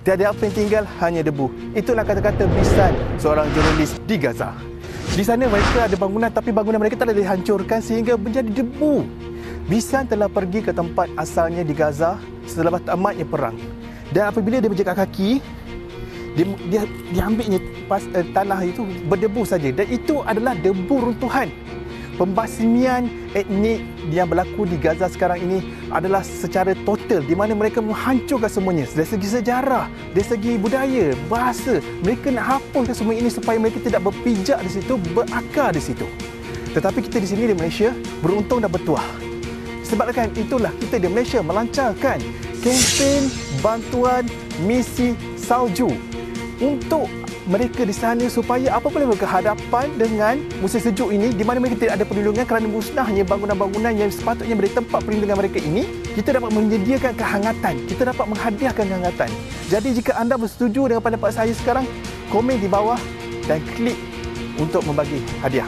Tiada apa yang tinggal, hanya debu. Itulah kata-kata Bisan, seorang jurnalis di Gaza. Di sana mereka ada bangunan, tapi bangunan mereka telah dihancurkan sehingga menjadi debu. Bisan telah pergi ke tempat asalnya di Gaza selepas tamatnya perang. Dan apabila dia berjalan kaki, dia ambilnya tanah itu berdebu saja. Dan itu adalah debu runtuhan. Pembasmian etnik yang berlaku di Gaza sekarang ini adalah secara total, di mana mereka menghancurkan semuanya dari segi sejarah, dari segi budaya, bahasa. Mereka nak hapuskan semua ini supaya mereka tidak berpijak di situ, berakar di situ. Tetapi kita di sini di Malaysia beruntung dan bertuah. Sebabkan itulah kita di Malaysia melancarkan kempen bantuan misi salju untuk mereka di sana supaya apabila mereka hadapan dengan musim sejuk ini, di mana mereka tidak ada perlindungan kerana musnahnya bangunan-bangunan yang sepatutnya menjadi tempat perlindungan mereka ini, kita dapat menyediakan kehangatan, kita dapat menghadiahkan kehangatan. Jadi jika anda bersetuju dengan pendapat saya sekarang, komen di bawah dan klik untuk membagi hadiah.